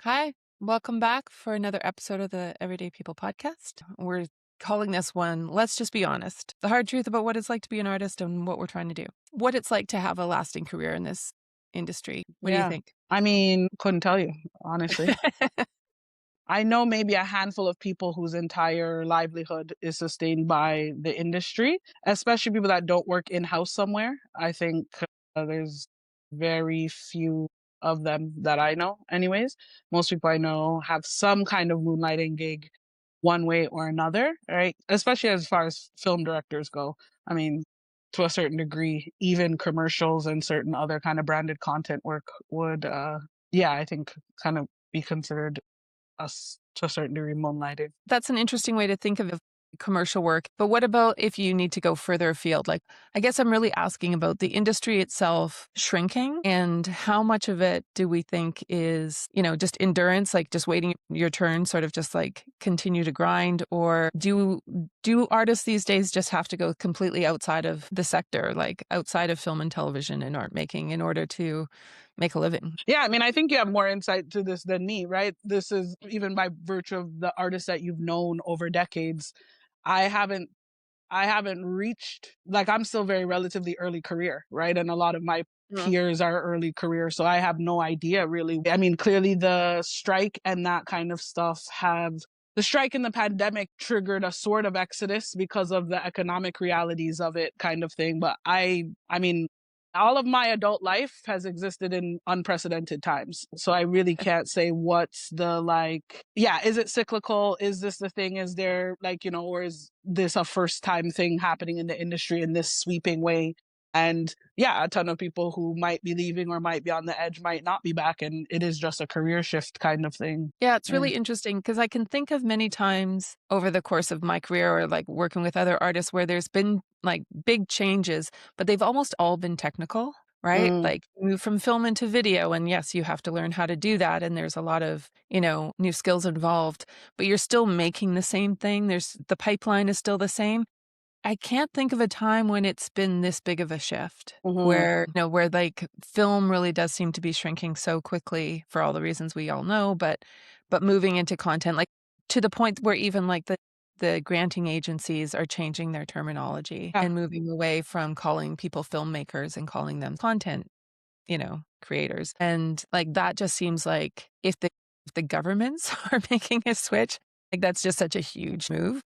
Hi, welcome back for another episode of the Everyday People podcast. We're calling this one, Let's Just Be Honest, the hard truth about what it's like to be an artist and what we're trying to do, what it's like to have a lasting career in this industry. What do you Yeah. think? I mean, couldn't tell you, honestly. I know maybe a handful of people whose entire livelihood is sustained by the industry, especially people that don't work in-house somewhere. I think there's very few of them that I know, anyways. Most people I know have some kind of moonlighting gig one way or another, right? Especially as far as film directors go. I mean, to a certain degree, even commercials and certain other kind of branded content work would, yeah, I think kind of be considered us to a certain degree moonlighting. That's an interesting way to think of commercial work. But what about if you need to go further afield? Like, I guess I'm really asking about the industry itself shrinking and how much of it do we think is, just endurance, like just waiting your turn, sort of just like continue to grind? Or do artists these days just have to go completely outside of the sector, like outside of film and television and art making in order to make a living? Yeah, I mean, I think you have more insight to this than me, right? This is even by virtue of the artists that you've known over decades. I haven't I haven't reached, like, I'm still very relatively early career, right? And a lot of my Mm. peers are early career, so I have no idea really. I mean, clearly the strike and that kind of stuff have the strike and the pandemic triggered a sort of exodus because of the economic realities of it kind of thing. But I mean, all of my adult life has existed in unprecedented times. So I really can't say what's the like, yeah, is it cyclical? Is this the thing? Is there like, or is this a first time thing happening in the industry in this sweeping way? And yeah, a ton of people who might be leaving or might be on the edge might not be back. And it is just a career shift kind of thing. Yeah, it's Yeah. really interesting because I can think of many times over the course of my career or like working with other artists where there's been like big changes, but they've almost all been technical, right? Mm. Like move from film into video. And yes, you have to learn how to do that. And there's a lot of, new skills involved, but you're still making the same thing. The pipeline is still the same. I can't think of a time when it's been this big of a shift Mhm. where like film really does seem to be shrinking so quickly for all the reasons we all know, but moving into content, like to the point where even like the granting agencies are changing their terminology Yeah. and moving away from calling people filmmakers and calling them content, creators. And like that just seems like if the governments are making a switch, like that's just such a huge move.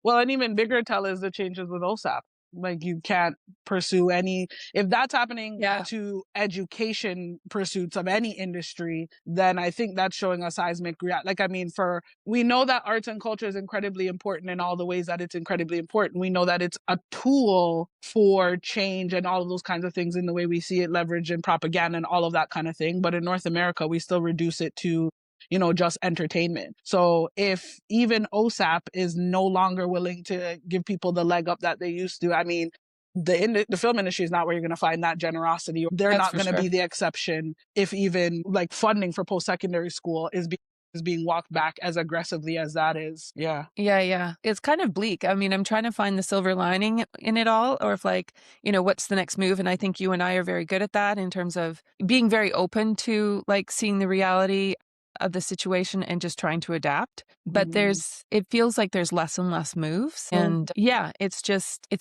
Well, and even bigger tell is the changes with OSAP. Like you can't pursue any if that's happening Yeah. to education pursuits of any industry, then I think that's showing a seismic react. Like I mean, for we know that arts and culture is incredibly important in all the ways that it's incredibly important. We know that it's a tool for change and all of those kinds of things in the way we see it leveraged in propaganda and all of that kind of thing. But in North America, we still reduce it to just entertainment. So if even OSAP is no longer willing to give people the leg up that they used to, I mean, the film industry is not where you're going to find that generosity. They're That's not for going to sure. be the exception if even like funding for post secondary school is being walked back as aggressively as that is. Yeah. Yeah, yeah. It's kind of bleak. I mean, I'm trying to find the silver lining in it all, or if like, what's the next move? And I think you and I are very good at that in terms of being very open to like seeing the reality of the situation and just trying to adapt. But Mhm. it feels like there's less and less moves. Mm. And yeah, it's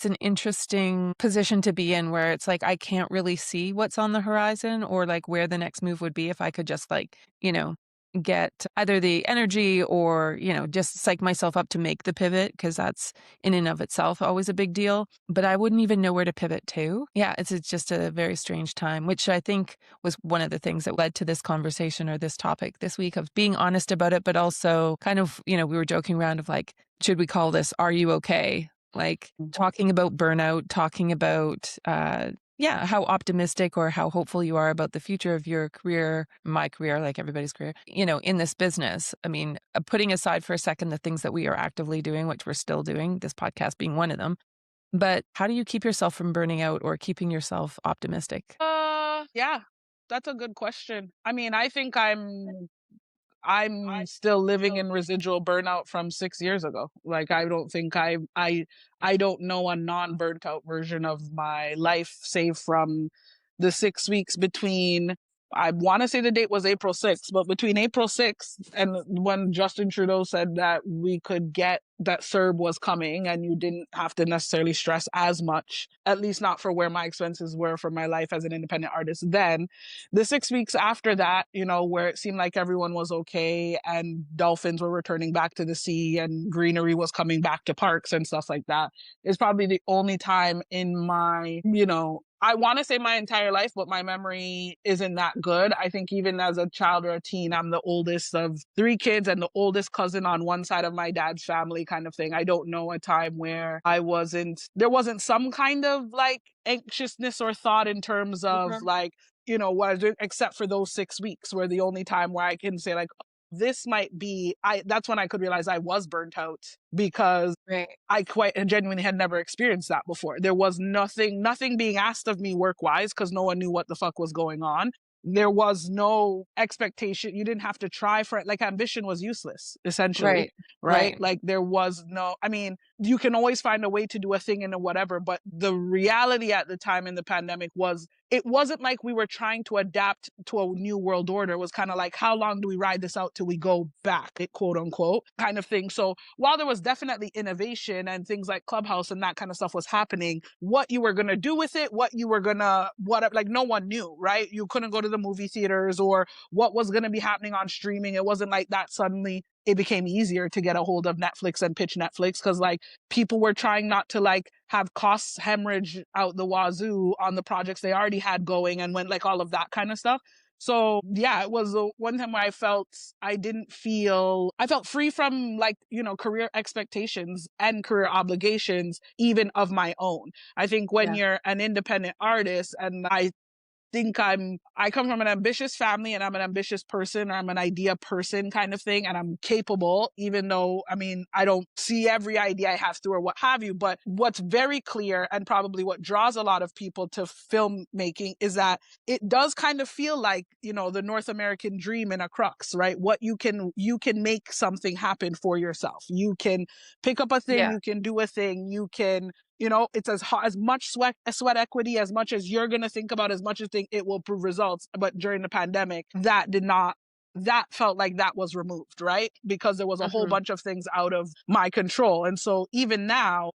an interesting position to be in where it's like, I can't really see what's on the horizon or like where the next move would be if I could just like, get either the energy or, just psych myself up to make the pivot because that's in and of itself always a big deal. But I wouldn't even know where to pivot to. Yeah, it's just a very strange time, which I think was one of the things that led to this conversation or this topic this week of being honest about it, but also kind of, we were joking around of like, should we call this Are You Okay? Like talking about burnout, talking about yeah, how optimistic or how hopeful you are about the future of your career, my career, like everybody's career, in this business. I mean, putting aside for a second the things that we are actively doing, which we're still doing, this podcast being one of them. But how do you keep yourself from burning out or keeping yourself optimistic? Yeah, that's a good question. I mean, I think I'm still living in residual burnout from 6 years ago. Like I don't think I don't know a non-burnt out version of my life save from the 6 weeks between I want to say the date was April 6th, but between April 6th and when Justin Trudeau said that we could get that CERB was coming and you didn't have to necessarily stress as much, at least not for where my expenses were for my life as an independent artist. Then the 6 weeks after that, you know, where it seemed like everyone was okay and dolphins were returning back to the sea and greenery was coming back to parks and stuff like that, is probably the only time in my, you know, I want to say my entire life, but my memory isn't that good. I think even as a child or a teen, I'm the oldest of three kids and the oldest cousin on one side of my dad's family kind of thing. I don't know a time where there wasn't some kind of like anxiousness or thought in terms of Mhm. like, you know, what I was doing, except for those 6 weeks were the only time where I can say like, this might be, that's when I could realize I was burnt out because Right. I quite genuinely had never experienced that before. There was nothing being asked of me work wise because no one knew what the fuck was going on. There was no expectation. You didn't have to try for it. Like ambition was useless, essentially, Right. right? Right. Like there was no, I mean, you can always find a way to do a thing and a whatever, but the reality at the time in the pandemic was it wasn't like we were trying to adapt to a new world order. It was kind of like, how long do we ride this out till we go back, quote unquote, kind of thing. So while there was definitely innovation and things like Clubhouse and that kind of stuff was happening, what you were going to do with it, what you were going to, what, like no one knew, right? You couldn't go to the movie theaters or what was going to be happening on streaming. It wasn't like that suddenly it became easier to get a hold of Netflix and pitch Netflix because like people were trying not to like have costs hemorrhage out the wazoo on the projects they already had going and went like all of that kind of stuff. So yeah, it was the one time where I felt free from like, you know, career expectations and career obligations, even of my own. I think when Yeah. you're an independent artist, and I come from an ambitious family and I'm an ambitious person, or I'm an idea person kind of thing, and I'm capable, even though, I mean, I don't see every idea I have through or what have you. But what's very clear and probably what draws a lot of people to filmmaking is that it does kind of feel like, you know, the North American dream in a crux, right? What you can make something happen for yourself. You can pick up a thing, Yeah. you can do a thing, you can, you know, it's as much sweat equity as much as you're going to think about, as much as think it will prove results. But during the pandemic, that felt like that was removed, right? Because there was a whole Mhm. bunch of things out of my control. And so even now,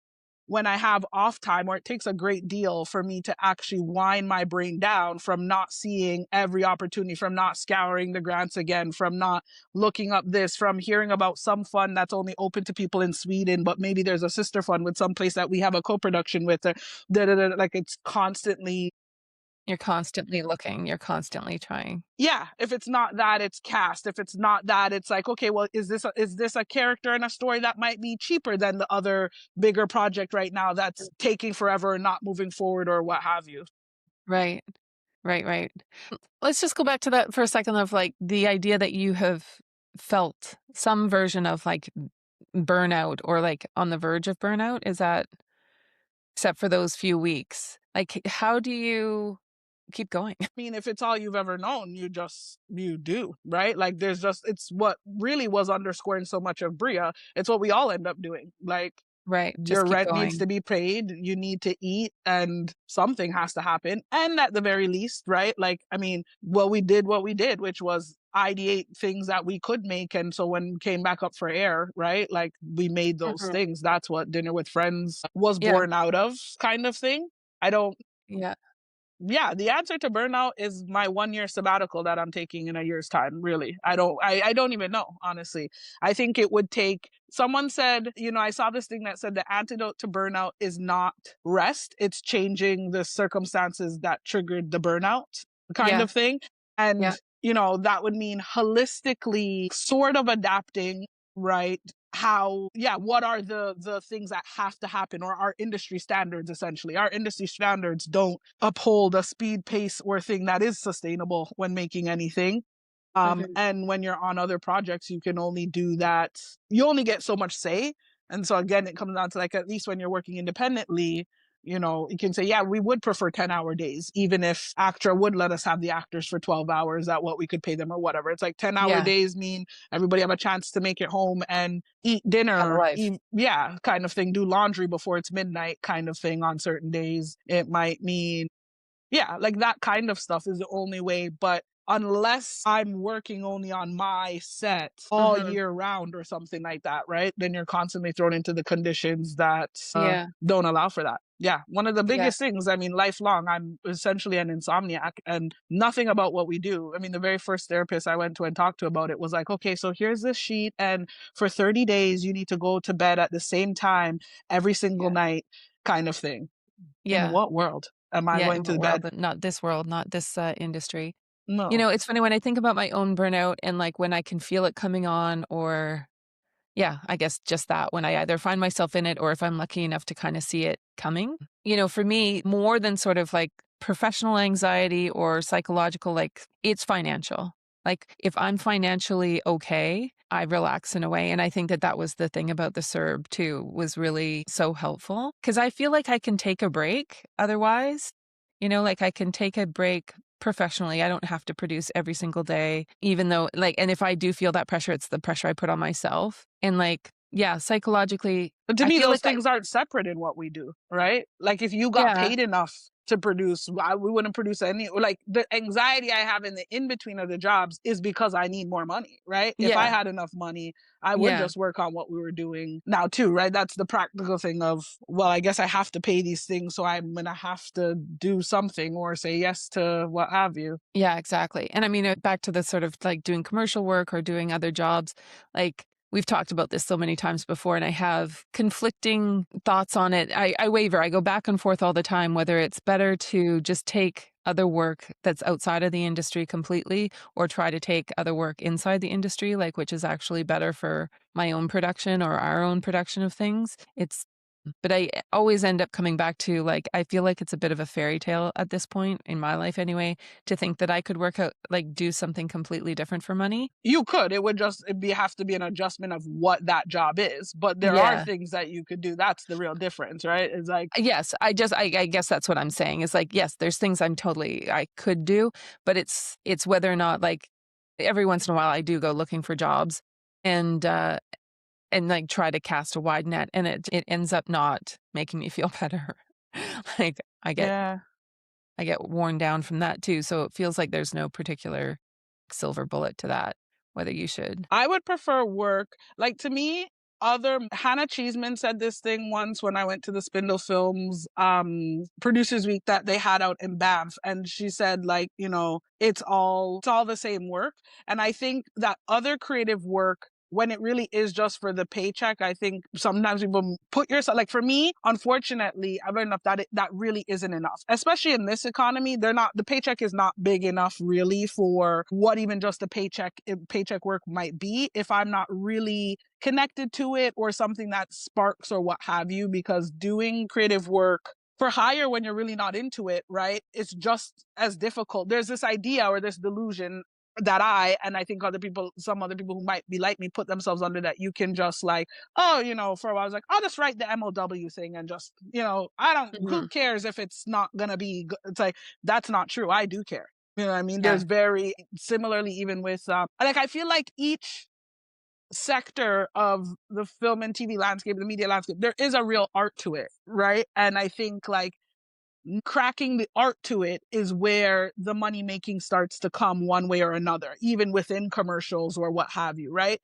when I have off time, or it takes a great deal for me to actually wind my brain down from not seeing every opportunity, from not scouring the grants again, from not looking up this, from hearing about some fund that's only open to people in Sweden, but maybe there's a sister fund with some place that we have a co-production with. Like it's constantly, You're constantly looking, you're constantly trying. yeah, if it's not that, it's cast. If it's not that, it's like, okay, well, is this a character in a story that might be cheaper than the other bigger project right now that's taking forever and not moving forward or what have you? Right. Right, right. Let's just go back to that for a second of, like, the idea that you have felt some version of, like, burnout or, like, on the verge of burnout. Is that except for those few weeks? Like, how do you keep going? I mean, if it's all you've ever known, you do, right? Like it's what really was underscoring so much of Bria. It's what we all end up doing. Like Right, just your keep rent needs going. to be paid, you need to eat, and something has to happen. And at the very least, right? Like, I mean, well, we did what we did, which was ideate things that we could make. And so when it came back up for air, right? Like we made those Mhm. things. That's what Dinner with Friends was Yeah, born out of, kind of thing. I don't yeah. Yeah, the answer to burnout is my 1 year sabbatical that I'm taking in a year's time, really. I don't even know, honestly. I think it would take someone said, you know, I saw this thing that said the antidote to burnout is not rest, it's changing the circumstances that triggered the burnout kind Yeah, of thing. yeah. And, you know, that would mean holistically sort of adapting, right? What are the things that have to happen, or our industry standards? Essentially, our industry standards don't uphold a speed, pace, or thing that is sustainable when making anything. Mhm. And when you're on other projects, you can only do that, you only get so much say. And so again, it comes down to like, at least when you're working independently, you know, you can say, yeah, we would prefer 10-hour days, even if ACTRA would let us have the actors for 12 hours at what we could pay them or whatever. It's like 10-hour Yeah, days mean everybody have a chance to make it home and eat have a dinner, life. yeah, kind of thing, do laundry before it's midnight kind of thing on certain days. It might mean, yeah, like that kind of stuff is the only way. But unless I'm working only on my set all Mhm. year round or something like that, right? Then you're constantly thrown into the conditions that Yeah. don't allow for that. Yeah, one of the Yeah. biggest things, I mean, lifelong, I'm essentially an insomniac and nothing about what we do. I mean, the very first therapist I went to and talked to about it was like, okay, so here's this sheet, and for 30 days, you need to go to bed at the same time every single Yeah. night, kind of thing. In Yeah. what world am I Yeah, going in what to world, bed? but not this world, not this, industry. You No. know, it's funny when I think about my own burnout and, like, when I can feel it coming on or yeah, I guess just that when I either find myself in it or if I'm lucky enough to kinda see it coming. You know, for me, more than sort of like professional anxiety or psychological, like, it's financial. Like, if I'm financially okay, I relax in a way, and I think that that was the thing about the CERB too, was really so helpful because I feel like I can take a break otherwise. You know, like, I can take a break professionally. I don't have to produce every single day, even though like and if I do feel that pressure, it's the pressure I put on myself. And like, yeah, psychologically, But to I me, feel those like I things aren't separate in what we do, right? Like if you got yeah, paid enough to produce, we wouldn't produce any. Like the anxiety I have in the in between of the jobs is because I need more money, right? If I yeah, had enough money, I would yeah, just work on what we were doing now too, right? That's the practical thing of, well, I guess I have to pay these things, so I'm gonna have to do something or say yes to what have you. yeah, exactly. And I mean, back to the sort of like doing commercial work or doing other jobs, like we've talked about this so many times before, and I have conflicting thoughts on it. I waver. I go back and forth all the time whether it's better to just take other work that's outside of the industry completely or try to take other work inside the industry, like which is actually better for my own production or our own production of things. It's but I always end up coming back to, like, I feel like it's a bit of a fairy tale at this point in my life anyway, to think that I could work out like, do something completely different for money. You could. It would just be have to be an adjustment of what that job is. But there are Yeah. things that you could do. That's the real difference, right? It's like Yes, I guess that's what I'm saying is, like, yes, there's things I could do, but it's whether or not, like, every once in a while, I do go looking for jobs and, like, try to cast a wide net, and it ends up not making me feel better. Like, yeah. I get worn down from that too, so it feels like there's no particular silver bullet to that, whether you should I would prefer work. Like to me, other Hannah Cheeseman said this thing once when I went to the Spindle Films producers week that they had out in Banff, and she said like, you know, it's all the same work. And I think that other creative work, when it really is just for the paycheck, I think sometimes people put yourself, like for me, unfortunately, I've learned enough that that really isn't enough, especially in this economy. The paycheck is not big enough really for what even just the paycheck work might be if I'm not really connected to it or something that sparks or what have you, because doing creative work for hire when you're really not into it, right? It's just as difficult. There's this idea or this delusion that and I think some other people who might be like me put themselves under, that you can just like, oh, you know, for a while I was like, I'll just write the MOW thing and just, you know, I don't, who Mhm. cares if it's not gonna be, it's like, that's not true. I do care. You know what I mean? Yeah. There's very similarly, even with, like, I feel like each sector of the film and TV landscape, the media landscape, there is a real art to it, right? And I think like cracking the art to it is where the money making starts to come one way or another, even within commercials or what have you, right?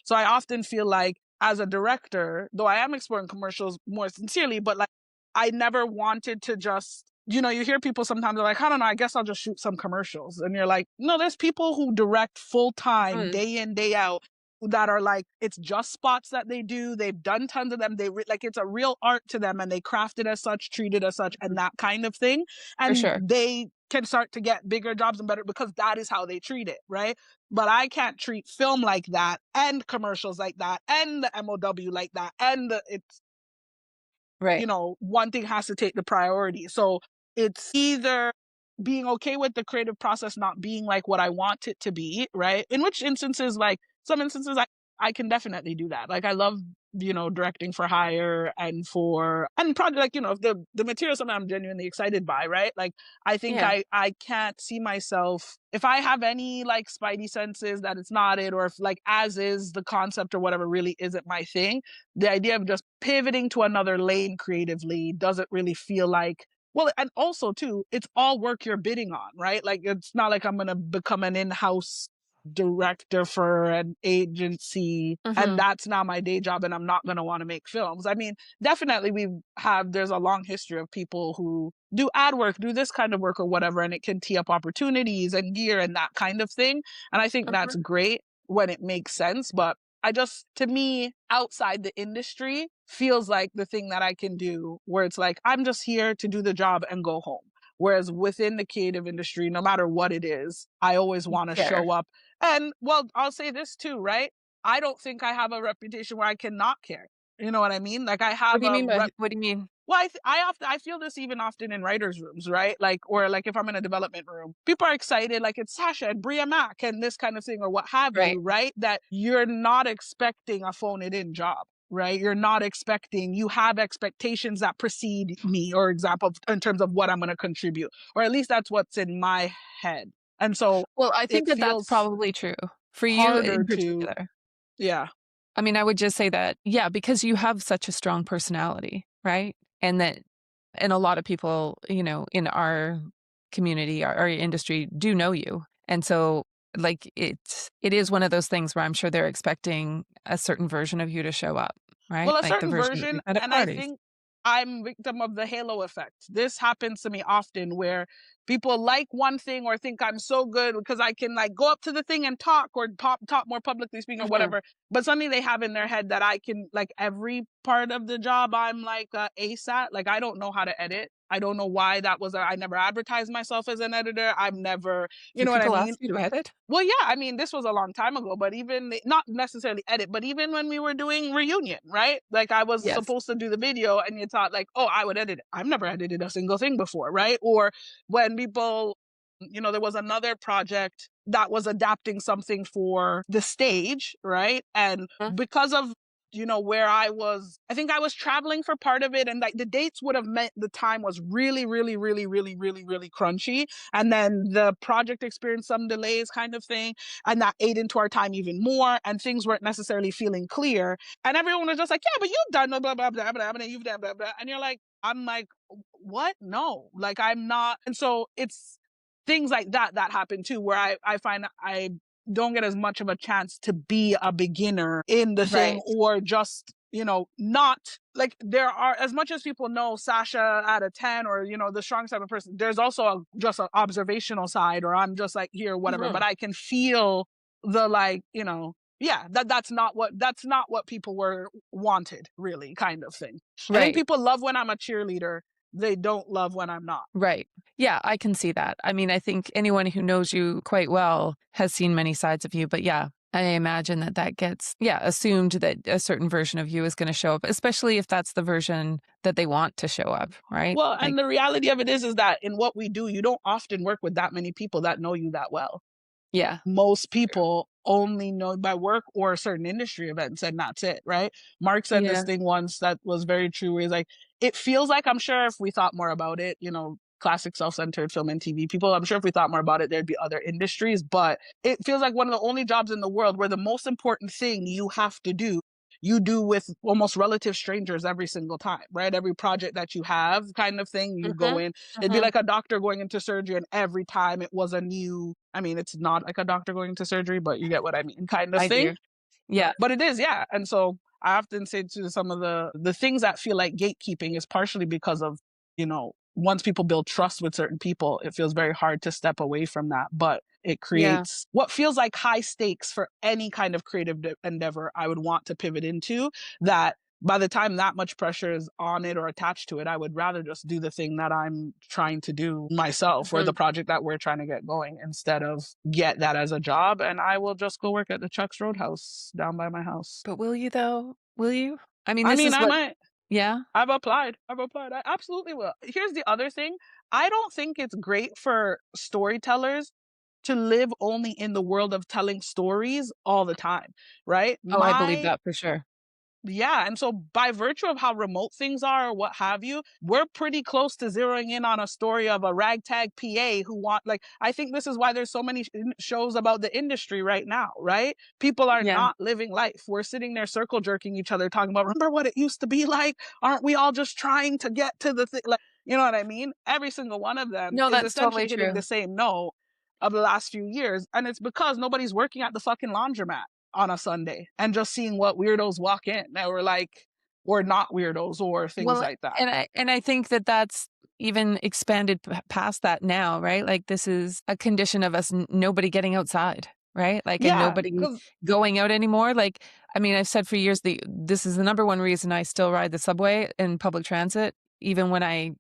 So I often feel like as a director, though I am exploring commercials more sincerely, but like I never wanted to just, you know, you hear people sometimes are like, I don't know, I guess I'll just shoot some commercials. And you're like, no, there's people who direct full time, Mm, day in, day out, that are like, it's just spots that they do. They've done tons of them. Like, it's a real art to them and they craft it as such, treat it as such, mhm. and that kind of thing. For And sure. they can start to get bigger jobs and better because that is how they treat it, right? But I can't treat film like that and commercials like that and the MOW like that. It's, Right. you know, one thing has to take the priority. So it's either being okay with the creative process not being like what I want it to be, right? In which instances, like some instances, I can definitely do that. Like I love, you know, directing for hire and probably like, you know, if the material is something I'm genuinely excited by, right? Like I think Yeah. I can't see myself, if I have any like spidey senses that it's not it, or if like as is the concept or whatever really isn't my thing, the idea of just pivoting to another lane creatively doesn't really feel like Well, and also too, it's all work you're bidding on, right? Like it's not like I'm gonna become an in-house director for an agency and Mhm. that's now my day job and I'm not gonna want to make films. I mean, definitely there's a long history of people who do ad work, do this kind of work or whatever, and it can tee up opportunities and gear and that kind of thing. And I think that's Mhm. great when it makes sense. But I just, to me, outside the industry feels like the thing that I can do where it's like, I'm just here to do the job and go home. Whereas within the creative industry, no matter what it is, I always You want to care. show up. And well, I'll say this too, right? I don't think I have a reputation where I cannot care. You know what I mean? Like I What have do you a mean by rep. what do you mean? Well, I feel this even often in writers' rooms, right? Like, or like if I'm in a development room, people are excited, like it's Sasha and Bria Mack and this kind of thing, or what have Right. you, right? That you're not expecting a phone it in job, right? You're not expecting, you have expectations that precede me, or example, in terms of what I'm going to contribute, or at least that's what's in my head. And so Well, I it think that that's feels probably true for you harder in to, particular. yeah. I mean, I would just say that, yeah, because you have such a strong personality, right? And that and a lot of people, in our community, our industry do know you. And so like it is one of those things where I'm sure they're expecting a certain version of you to show up, right? Well, a Like the certain version that version, we've had at and I parties. think I'm victim of the halo effect. This happens to me often where people like one thing or think I'm so good because I can like go up to the thing and talk or talk more publicly speaking or Mhm. whatever. But suddenly they have in their head that I can like every part of the job I'm like ace at. Like I don't know how to edit. I don't know why that was. I never advertised myself as an editor. I've never, you Do know what I people mean? ask you to edit? Well, yeah, I mean, this was a long time ago, but even not necessarily edit, but even when we were doing reunion, right? Like I was Yes. supposed to do the video and you thought like, oh, I would edit it. I've never edited a single thing before, right? Or when people, there was another project that was adapting something for the stage, right? And Mm. because of where I think I was traveling for part of it, and like the dates would have meant the time was really, really, really, really, really, really crunchy, and then the project experienced some delays kind of thing, and that ate into our time even more, and things weren't necessarily feeling clear, and everyone was just like, yeah, but you've done blah blah blah blah blah, and you've done blah blah, and you're like, I'm like, what? No, like I'm not. And so it's things like that happen too, where I find I don't get as much of a chance to be a beginner in the thing, Right. or just not like, there are, as much as people know Sasha at a 10, or the strong side of a person, there's also just an observational side, or I'm just like here whatever, but Mhm. I can feel the like, yeah, that's not what people were wanted, really, kind of thing. I think Right. people love when I'm a cheerleader, they don't love when I'm not. Right. Yeah, I can see that. I mean, I think anyone who knows you quite well has seen many sides of you, but yeah, I imagine that that gets, yeah, assumed that a certain version of you is going to show up, especially if that's the version that they want to show up, right? Well, Like, and the reality of it is that in what we do, you don't often work with that many people that know you that well. yeah, Most true. people only know by work or certain industry events, and that's it, right? Mark said this Yeah. thing once that was very true, where he's like, it feels like, I'm sure if we thought more about it, classic self-centered film and TV people, I'm sure if we thought more about it, there'd be other industries, but it feels like one of the only jobs in the world where the most important thing you have to do, you do with almost relative strangers every single time, right? Every project that you have, kind of thing, you go Mhm. in. It'd be Mhm. like a doctor going into surgery, and every time it was a new, I mean, it's not like a doctor going into surgery, but you get what I mean, kind of I thing. do. Yeah. But it is, yeah. And so I often say to some of the things that feel like gatekeeping is partially because of, once people build trust with certain people, it feels very hard to step away from that. But it Yeah. creates what feels like high stakes for any kind of creative endeavor I would want to pivot into, that by the time that much pressure is on it or attached to it, I would rather just do the thing that I'm trying to do myself, or the Mhm. project that we're trying to get going, instead of get that as a job. And I will just go work at the Chuck's Roadhouse down by my house. But will you though? Will you? I mean, I this mean, is I what might. yeah? I've applied. I've applied. I absolutely will. Here's the other thing. I don't think it's great for storytellers to live only in the world of telling stories all the time, right? Oh, I believe My that for sure. Yeah, and so by virtue of how remote things are or what have you, we're pretty close to zeroing in on a story of a ragtag PA who want, like, I think this is why there's so many shows about the industry right now, right? People are Yeah. not living life. We're sitting there circle jerking each other talking about, remember what it used to be like? Aren't we all just trying to get to the thing? Like, You know what I mean? Every single one of them No, is that's essentially totally hitting true. the same note of the last few years, and it's because nobody's working at the fucking laundromat on a Sunday and just seeing what weirdos walk in that were like, or not weirdos or things Well, like that. and I think that that's even expanded past that now, right? Like this is a condition of us nobody getting outside, right? Like and Yeah, nobody because going out anymore. Like I mean, I've said for years this is the number one reason I still ride the subway and public transit, even when I,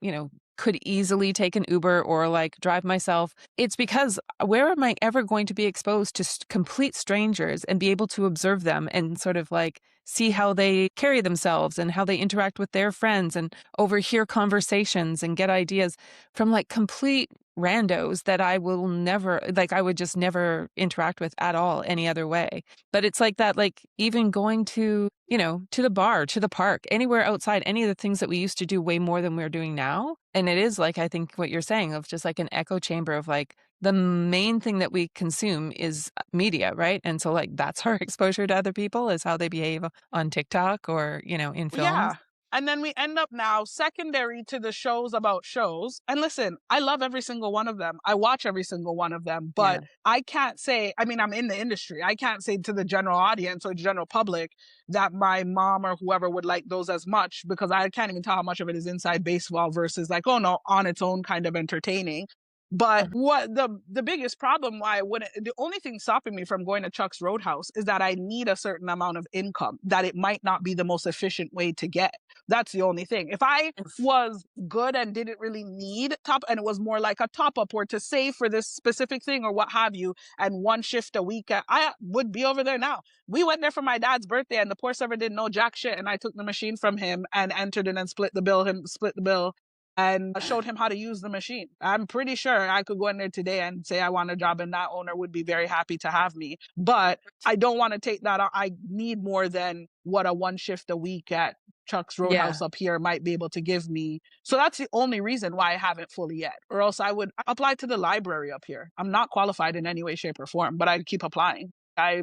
could easily take an Uber or like drive myself. It's because where am I ever going to be exposed to complete strangers and be able to observe them and sort of like see how they carry themselves and how they interact with their friends and overhear conversations and get ideas from like complete randos that I will never like I would just never interact with at all any other way. But it's like that like even going to, to the bar, to the park, anywhere outside, any of the things that we used to do way more than we're doing now. And it is like I think what you're saying of just like an echo chamber of like the main thing that we consume is media, right? And so like that's our exposure to other people is how they behave on TikTok or, in films. yeah. And then we end up now secondary to the shows about shows. And listen, I love every single one of them. I watch every single one of them, but Yeah. I can't say, I mean, I'm in the industry. I can't say to the general audience or general public that my mom or whoever would like those as much because I can't even tell how much of it is inside baseball versus like, oh no, on its own kind of entertaining. But Mhm. what the biggest problem why I wouldn't the only thing stopping me from going to Chuck's Roadhouse is that I need a certain amount of income that it might not be the most efficient way to get. That's the only thing. If I was good and didn't really need top and it was more like a top up or to save for this specific thing or what have you and one shift a week, I would be over there now. We went there for my dad's birthday and the poor server didn't know jack shit and I took the machine from him and entered it and split the bill and showed him how to use the machine. I'm pretty sure I could go in there today and say I want a job and that owner would be very happy to have me. But I don't want to take that on. I need more than what a one shift a week at Chuck's Yeah. Roadhouse up here might be able to give me. So that's the only reason why I haven't fully yet. Or else I would apply to the library up here. I'm not qualified in any way, shape, or form, but I'd keep applying. Yeah.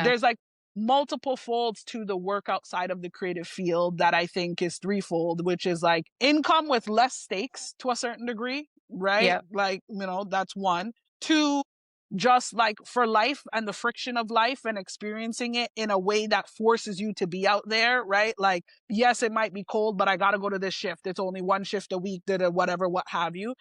There's like multiple folds to the work outside of the creative field that I think is threefold, which is like income with less stakes to a certain degree, right? Yeah. Like, that's one. Two, just like for life and the friction of life and experiencing it in a way that forces you to be out there, right? Like, yes, it might be cold, but I got to go to this shift. It's only one shift a week, whatever, what have you.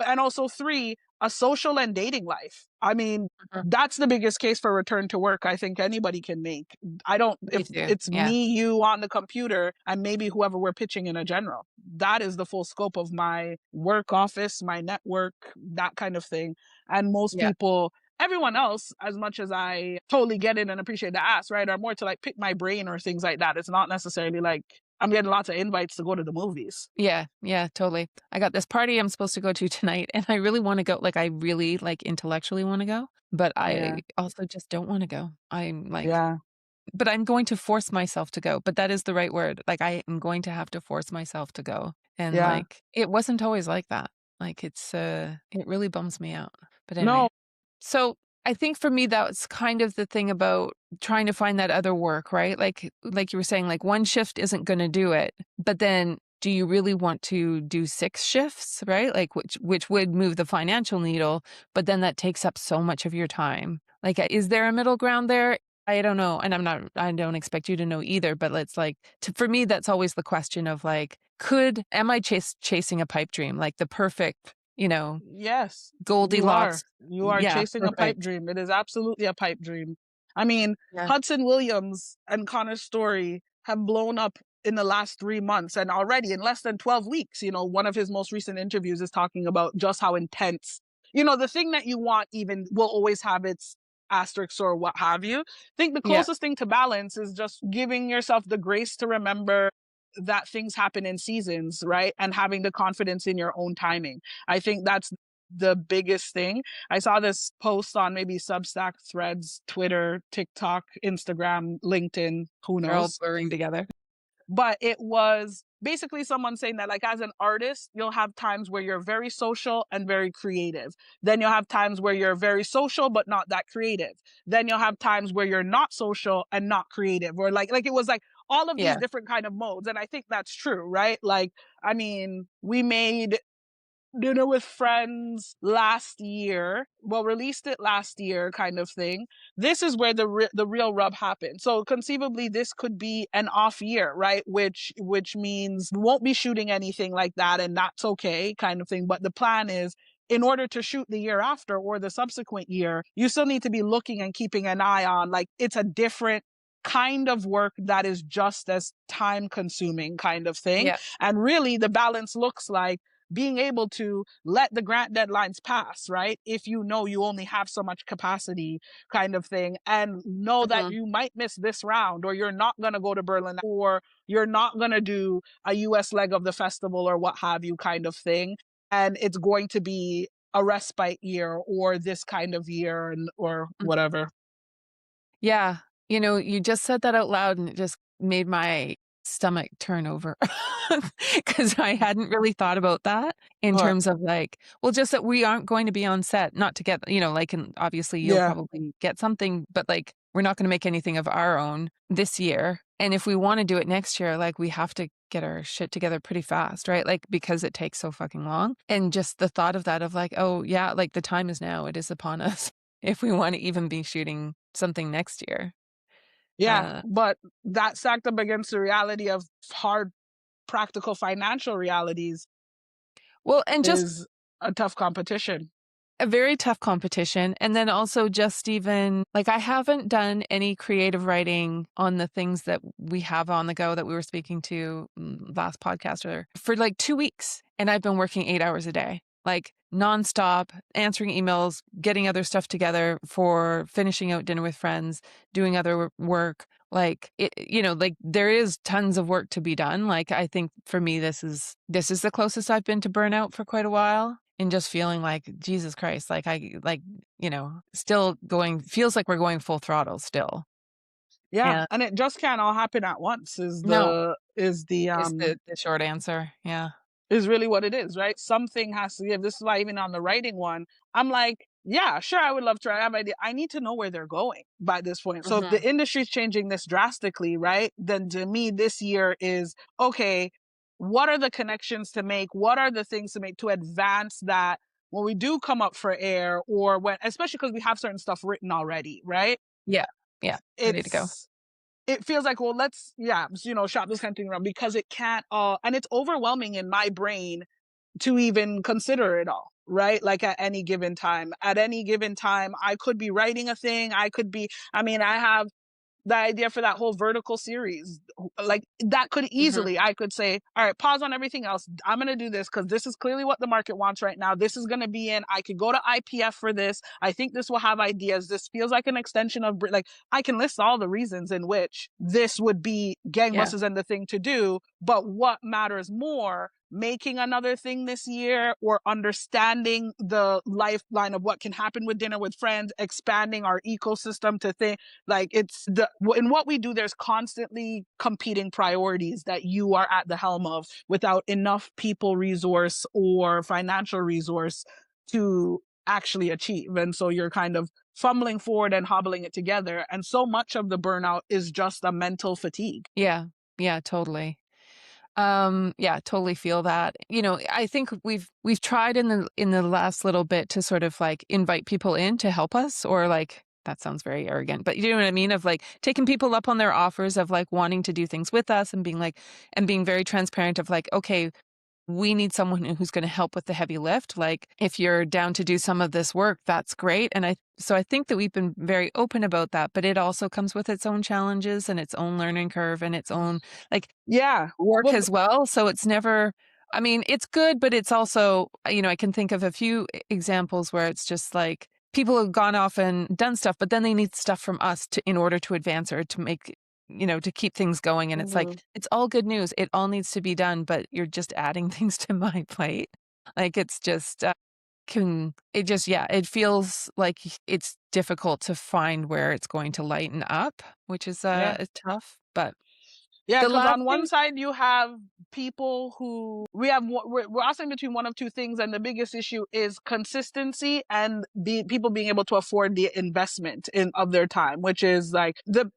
And also three, a social and dating life. I mean, Mhm. that's the biggest case for return to work I think anybody can make. I don't, Me if too. it's Yeah. me, you on the computer, and maybe whoever we're pitching in a general. That is the full scope of my work office, my network, that kind of thing. And most Yeah. people, everyone else, as much as I totally get it and appreciate the ask, right, are more to like pick my brain or things like that. It's not necessarily like I'm getting lots of invites to go to the movies. Yeah, yeah, totally. I got this party I'm supposed to go to tonight, and I really wanna go, like, I really, like, intellectually wanna go, but I Yeah. also just don't wanna go. I'm like Yeah. but I'm going to force myself to go, but that is the right word. Like, I am going to have to force myself to go, and, Yeah. like, it wasn't always like that. Like, it really bums me out. But No. anyway. So, I think for me, that's kind of the thing about trying to find that other work, right? Like you were saying, like, one shift isn't gonna do it, but then do you really want to do 6 shifts, right? Like, which would move the financial needle, but then that takes up so much of your time. Like, is there a middle ground there? I don't know, and I don't expect you to know either, but it's like for me, that's always the question of, like, am I chasing a pipe dream, like the perfect, Yes, you are. Goldilocks. You are Yeah, chasing a pipe perfect. dream. It is absolutely a pipe dream. I mean, Yeah. Hudson Williams and Connor Story have blown up in the last 3 months and already in less than 12 weeks. One of his most recent interviews is talking about just how intense, the thing that you want even will always have its asterisks or what have you. I think the Yeah. closest thing to balance is just giving yourself the grace to remember that things happen in seasons, right? And having the confidence in your own timing. I think that's the biggest thing. I saw this post on maybe Substack, Threads, Twitter, TikTok, Instagram, LinkedIn, who They're all knows? blurring together. But it was basically someone saying that like as an artist you'll have times where you're very social and very creative, then you'll have times where you're very social but not that creative, then you'll have times where you're not social and not creative, or like it was like all of these Yeah. different kind of modes. And I think that's true, right? Like, I mean, we made Dinner with Friends last year. Well, released it last year, kind of thing. This is where the real rub happened. So conceivably, this could be an off year, right? Which means we won't be shooting anything like that, and that's okay, kind of thing. But the plan is, in order to shoot the year after or the subsequent year, you still need to be looking and keeping an eye on, like, it's a different kind of work that is just as time consuming, kind of thing. Yeah. And really, the balance looks like being able to let the grant deadlines pass, right? If you know you only have so much capacity, kind of thing, and know that Mhm. you might miss this round, or you're not going to go to Berlin, or you're not going to do a US leg of the festival, or what have you, kind of thing. And it's going to be a respite year or this kind of year, or Mm. whatever. Yeah. You just said that out loud and it just made my stomach turn over because I hadn't really thought about that in What? terms of like, well, just that we aren't going to be on set, not to get, like, and obviously you'll Yeah. probably get something, but like, we're not going to make anything of our own this year. And if we want to do it next year, like, we have to get our shit together pretty fast, right? Like, because it takes so fucking long. And just the thought of that, of like, oh, yeah, like the time is now, it is upon us if we want to even be shooting something next year. Yeah. Uh, But that stacked up against the reality of hard practical financial realities well, and just is a tough competition. a very tough competition. And then also just even like I haven't done any creative writing on the things that we have on the go that we were speaking to last podcast or for like 2 weeks. And I've been working 8 hours a day, like nonstop, answering emails, getting other stuff together for finishing out Dinner with Friends, doing other work. Like like there is tons of work to be done. Like I think for me, this is the closest I've been to burnout for quite a while. And just feeling like, Jesus Christ, like still going, feels like we're going full throttle still. Yeah, And and it just can't all happen at once no, is the short answer. Yeah. is really what it is, right? Something has to give. This is why even on the writing one, I'm like, yeah, sure, I would love to write. I have an idea. I need to know where they're going by this point. So if Hmm. the industry's changing this drastically, right? Then to me, this year is okay. What are the connections to make? What are the things to make to advance that when we do come up for air, or when, especially because we have certain stuff written already, right? Yeah. Yeah. Ready to go. It's it feels like, well, let's, yeah, shop this kind of thing around, because it can't all, and it's overwhelming in my brain to even consider it all, right? Like at any given time. At any given time, I could be writing a thing. I mean, I have the idea for that whole vertical series. Like that could Hmm. easily, I could say, all right, pause on everything else. I'm going to do this because this is clearly what the market wants right now. This is going to be in, I could go to IPF for this. I think this will have ideas. This feels like an extension of, like, I can list all the reasons in which this would be Yeah. gangbusters and the thing to do. But what matters more, making another thing this year, or understanding the lifeline of what can happen with Dinner with Friends, expanding our ecosystem to think, like, it's the, in what we do, there's constantly competing priorities that you are at the helm of without enough people resource or financial resource to actually achieve. And so you're kind of fumbling forward and hobbling it together. And so much of the burnout is just a mental fatigue. Yeah. Yeah. Totally. Yeah, totally feel that. I think we've tried in the last little bit to sort of like invite people in to help us, or like that sounds very arrogant, but you know what I mean, of like taking people up on their offers of like wanting to do things with us and being very transparent of like, okay, we need someone who's going to help with the heavy lift. Like if you're down to do some of this work, that's great. And I think that we've been very open about that, but it also comes with its own challenges and its own learning curve and its own like Yeah. work Well, as well. So it's never, I mean, it's good, but it's also, I can think of a few examples where it's just like people have gone off and done stuff, but then they need stuff from us in order to advance or to make, to keep things going. And it's like, mhm. it's all good news. It all needs to be done, but you're just adding things to my plate. Like it's just, yeah, it feels like it's difficult to find where it's going to lighten up, which is Yeah. tough. But Yeah, the because last on one thing, side you have people who, we're oscillating between one of two things, and the biggest issue is consistency and people being able to afford the investment in of their time, which is like the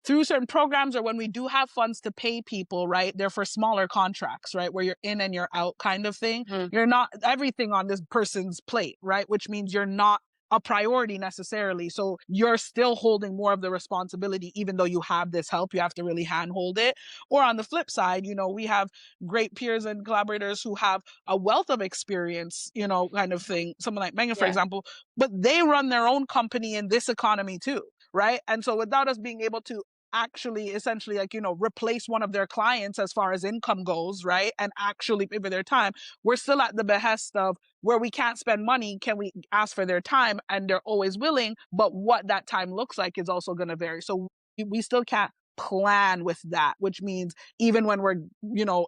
through certain programs, or when we do have funds to pay people, right, they're for smaller contracts, right, where you're in and you're out kind of thing. You're not everything on this person's plate, right, which means you're not a priority necessarily. So you're still holding more of the responsibility, even though you have this help. You have to really handhold it. Or on the flip side, we have great peers and collaborators who have a wealth of experience, kind of thing. Someone like Megan, for Yeah. example, but they run their own company in this economy too, right? And so without us being able to actually essentially replace one of their clients as far as income goes, right, and actually pay for their time, we're still at the behest of where we can't spend money. Can we ask for their time? And they're always willing, but what that time looks like is also going to vary. So we still can't plan with that, which means even when we're,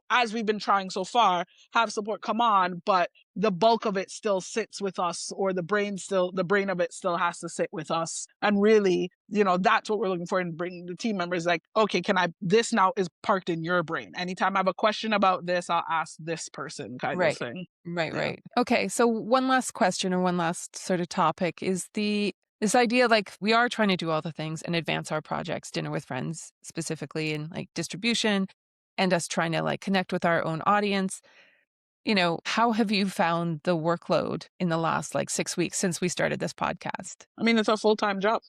as we've been trying so far, have support come on, but the bulk of it still sits with us, or the brain of it still has to sit with us. And really, that's what we're looking for in bringing the team members. Like, okay, this now is parked in your brain. Anytime I have a question about this, I'll ask this person, kind of Right. thing. Right, Yeah. right. Okay, so one last question or one last sort of topic is this idea, like, we are trying to do all the things and advance our projects, Dinner with Friends specifically, and like distribution, and us trying to like connect with our own audience. How have you found the workload in the last like 6 weeks since we started this podcast? I mean, it's a full-time job.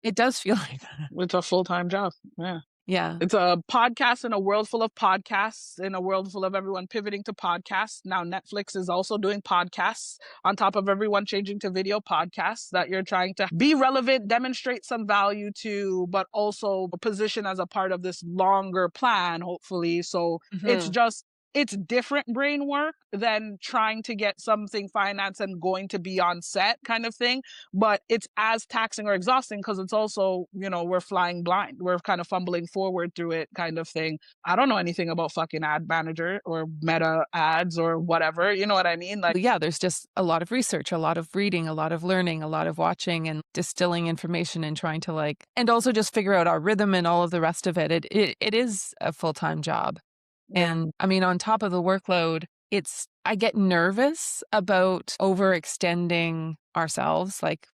It does feel like that. It's a full-time job. Yeah. Yeah. It's a podcast in a world full of podcasts, in a world full of everyone pivoting to podcasts. Now Netflix is also doing podcasts on top of everyone changing to video podcasts, that you're trying to be relevant, demonstrate some value to, but also position as a part of this longer plan, hopefully. So Mhm. it's different brain work than trying to get something financed and going to be on set kind of thing. But it's as taxing or exhausting because it's also, we're flying blind. We're kind of fumbling forward through it kind of thing. I don't know anything about fucking Ad Manager or Meta ads or whatever. You know what I mean? Like, But yeah, there's just a lot of research, a lot of reading, a lot of learning, a lot of watching and distilling information and trying to and also just figure out our rhythm and all of the rest of it. It is a full-time job. yeah. And I mean, on top of the workload, I get nervous about overextending ourselves, like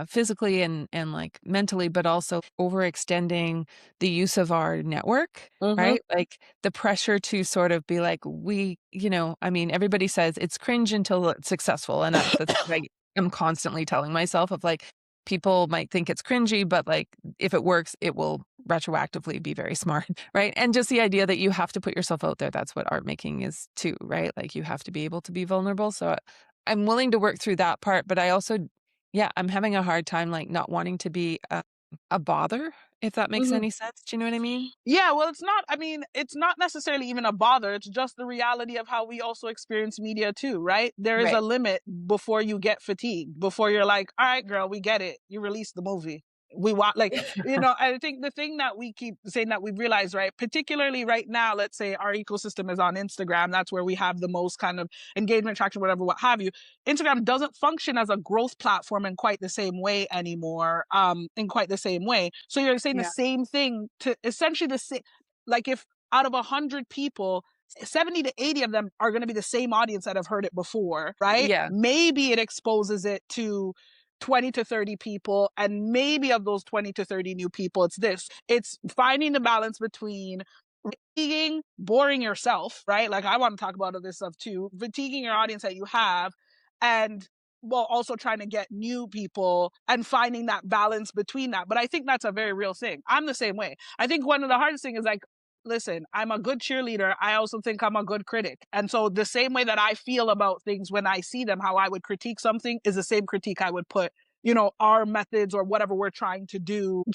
physically and like mentally, but also overextending the use of our network, Mm-hmm. right? Like the pressure to sort of be like, I mean, everybody says it's cringe until it's successful. And that's the thing I'm constantly telling myself of like, people might think it's cringy, but like if it works, it will retroactively be very smart, right? And just the idea that you have to put yourself out there. That's what art making is too, right? Like you have to be able to be vulnerable. So I'm willing to work through that part, but I also, yeah, I'm having a hard time like not wanting to be a bother, if that makes Mm-hmm. any sense. Do you know what I mean? Yeah, well, it's not necessarily even a bother. It's just the reality of how we also experience media too, right? There is a Right. limit before you get fatigued, before you're like, all right, girl, we get it. You released the movie. We want, like, I think the thing that we keep saying that we've realized, right, particularly right now, let's say our ecosystem is on Instagram. That's where we have the most kind of engagement, traction, whatever, what have you. Instagram doesn't function as a growth platform in quite the same way anymore, in quite the same way. So you're saying the Yeah. same thing to essentially the same, like if out of 100 people, 70 to 80 of them are going to be the same audience that have heard it before, right? Yeah. Maybe it exposes it to 20 to 30 people, and maybe of those 20 to 30 new people, it's finding the balance between fatiguing, boring yourself, right? Like I want to talk about this stuff too, fatiguing your audience that you have, and well, also trying to get new people and finding that balance between that. But I think that's a very real thing. I'm the same way. I think one of the hardest things is like, listen, I'm a good cheerleader. I also think I'm a good critic. And so the same way that I feel about things when I see them, how I would critique something is the same critique I would put, our methods or whatever we're trying to do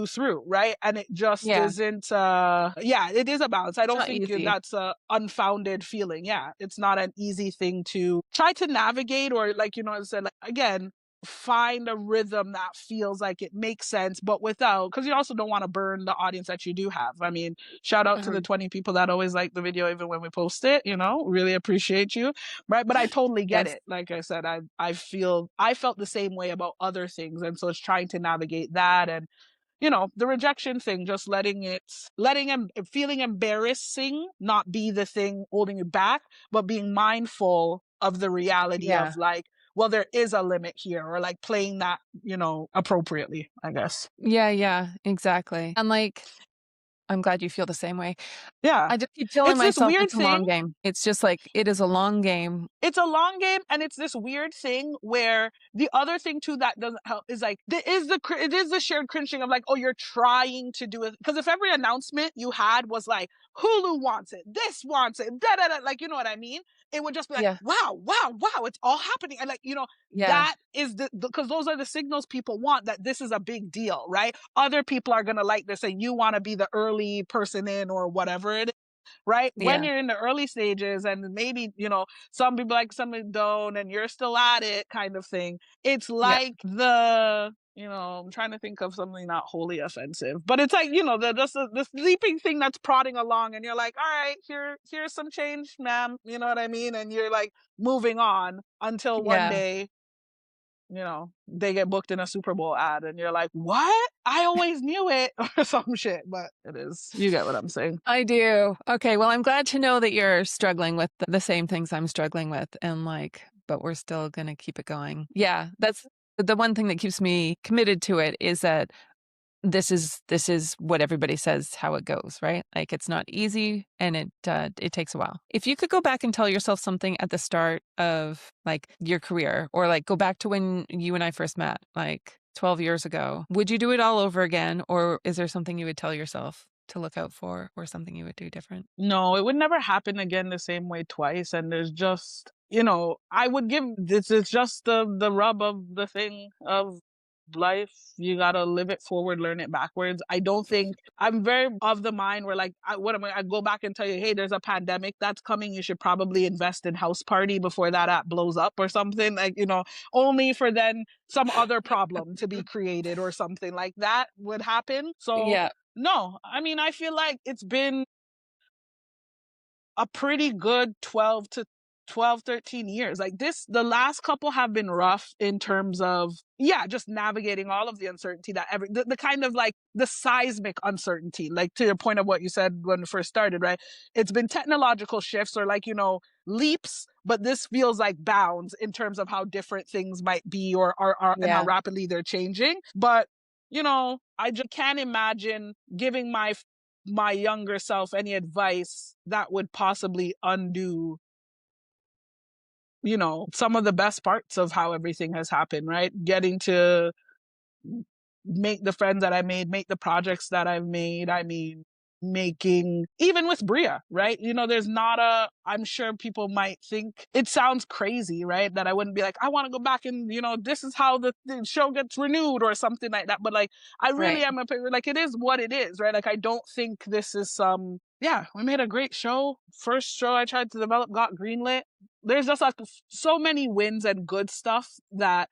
through, right? And it just Yeah. isn't it is a balance. I It's don't not think easy. that's a unfounded feeling. Yeah, it's not an easy thing to try to navigate, or like, as I said, like, again, find a rhythm that feels like it makes sense, but without, because you also don't want to burn the audience that you do have. I mean, shout out to the Mhm. 20 people that always like the video even when we post it, really appreciate you, right? But I totally get Yes. it. Like I said, I felt the same way about other things, and so it's trying to navigate that. And the rejection thing, just letting him feeling embarrassing, not be the thing holding you back, but being mindful of the reality Yeah. of like, well, there is a limit here, or like playing that, appropriately, I guess. Yeah, yeah, exactly. And, like, I'm glad you feel the same way. Yeah. I just keep telling It's this myself weird it's a long thing. game. It's just like, it is a long game. It's a long game, and it's this weird thing where the other thing too that doesn't help is like it is the shared cringing of like, oh, you're trying to do it, because if every announcement you had was like Hulu wants it, this wants it, da da da, like, you know what I mean, it would just be like, Yeah, wow, wow, wow, it's all happening, and like, yeah, that is the because those are the signals people want, that this is a big deal, right? Other people are gonna like this, and you want to be the early person in, or whatever it, right? When yeah, you're in the early stages, and maybe, some people like, some don't, and you're still at it, kind of thing. It's yeah, like I'm trying to think of something not wholly offensive, but it's like, the sleeping thing that's prodding along, and you're like, all right, here's some change, ma'am. You know what I mean? And you're like moving on until one yeah. day, they get booked in a Super Bowl ad, and you're like, what? I always knew it, or some shit. But it is, you get what I'm saying. I do. Okay, well, I'm glad to know that you're struggling with the same things I'm struggling with and, like, but we're still gonna keep it going. Yeah, that's the one thing that keeps me committed to it is that this is what everybody says how it goes, right? Like, it's not easy and it takes a while. If you could go back and tell yourself something at the start of, like, your career, or, like, go back to when you and I first met, like, 12 years ago, would you do it all over again, or is there something you would tell yourself to look out for, or something you would do different? No, it would never happen again the same way twice. And there's just, I would give this is just the rub of the thing of life. You gotta live it forward, learn it backwards. I don't think I'm very of the mind where like I go back and tell you, hey, there's a pandemic that's coming. You should probably invest in House Party before that app blows up or something. Like, only for then some other problem to be created or something like that would happen. So Yeah. no, I mean, I feel like it's been a pretty good 13 years. Like this, the last couple have been rough in terms of, yeah, just navigating all of the uncertainty that the kind of like the seismic uncertainty, like to your point of what you said when we first started, right? It's been technological shifts, or like, leaps, but this feels like bounds in terms of how different things might be, or and how Yeah. rapidly they're changing. But, I just can't imagine giving my younger self any advice that would possibly undo, some of the best parts of how everything has happened, right? Getting to make the friends that I made, make the projects that I've made. I mean, making even with Bria, right? There's not I'm sure people might think it sounds crazy, right? That I wouldn't be like, I want to go back and, this is how the show gets renewed or something like that. But like, I really Right. am like, it is what it is, right? Like, I don't think this is yeah, we made a great show. First show I tried to develop got greenlit. There's just like so many wins and good stuff that,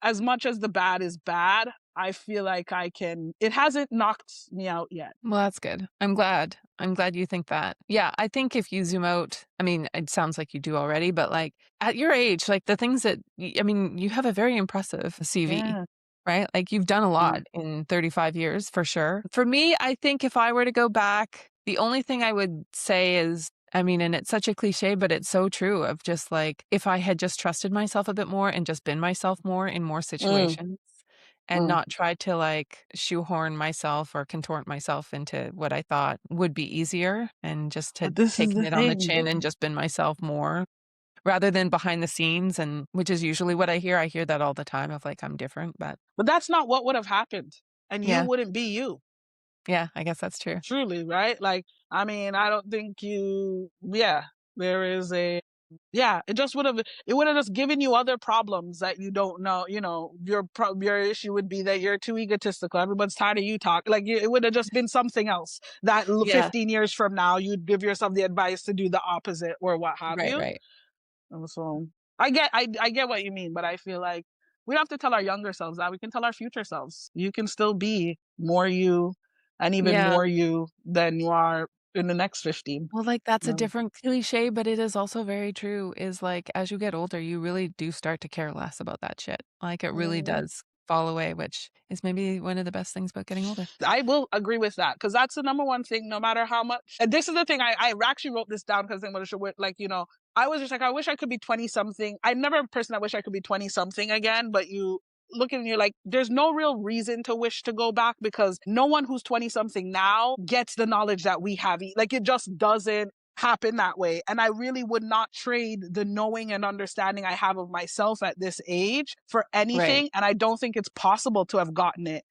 as much as the bad is bad, I feel like it hasn't knocked me out yet. Well, that's good. I'm glad. I'm glad you think that. Yeah, I think if you zoom out, I mean, it sounds like you do already, but like at your age, like the things that, I mean, you have a very impressive CV, Yeah. right? Like you've done a Yeah. lot in 35 years for sure. For me, I think if I were to go back, the only thing I would say is, I mean, and it's such a cliche, but it's so true of just like if I had just trusted myself a bit more and just been myself more in more Mm, situations and mm. not try to like shoehorn myself or contort myself into what I thought would be easier and just But had this is taken the it on the thing. chin and just been myself more rather than behind the scenes, and which is usually what I hear. I hear that all the time of like I'm different, but But that's not what would have happened. And you yeah, wouldn't be you. yeah, I guess that's true. Truly, right? Like, I mean, I don't think yeah, there is yeah, it would have just given you other problems that you don't know. Your issue would be that you're too egotistical. Everyone's tired of you talk. Like, it would have just been something else that Yeah, 15 years from now, you'd give yourself the advice to do the opposite or what have right, you. right. And so I get what you mean, but I feel like we don't have to tell our younger selves that. We can tell our future selves. You can still be more you, and even Yeah. more you than you are in the next 15. Well, like that's a Um, different cliche, but it is also very true. Is like as you get older, you really do start to care less about that shit. Like it really mm, does fall away, which is maybe one of the best things about getting older. I will agree with that because that's the number one thing, no matter how much. And this is the thing, I actually wrote this down because I'm like, I was just like, I wish I could be 20 something. I'm never a person that wish I could be 20 something again, but you look at you like, there's no real reason to wish to go back because no one who's 20 something now gets the knowledge that we have. Like, it just doesn't happen that way. And I really would not trade the knowing and understanding I have of myself at this age for anything. Right. And I don't think it's possible to have gotten it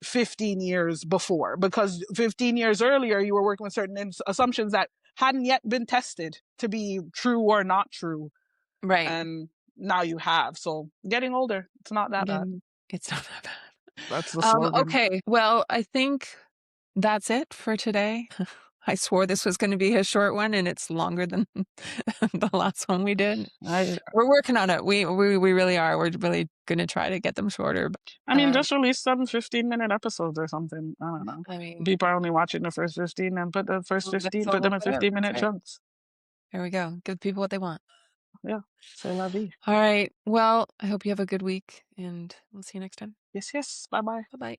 15 years before, because 15 years earlier you were working with certain assumptions that hadn't yet been tested to be true or not true, Right. and now you have. So getting older, it's not that bad. Again, it's not that bad. That's the slogan. Okay. Well, I think that's it for today. I swore this was going to be a short one, and it's longer than the last one we did. I We're working on it. We really are. We're really going to try to get them shorter. I mean, just release some 15-minute episodes or something. I don't know. I mean, People are only watching the first 15, and put the first well, that's 15, all put them in that's it. 15-minute That's right. chunks. There we go. Give people what they want. Yeah. C'est la vie. All right. Well, I hope you have a good week, and we'll see you next time. Yes, yes. Bye-bye. Bye-bye.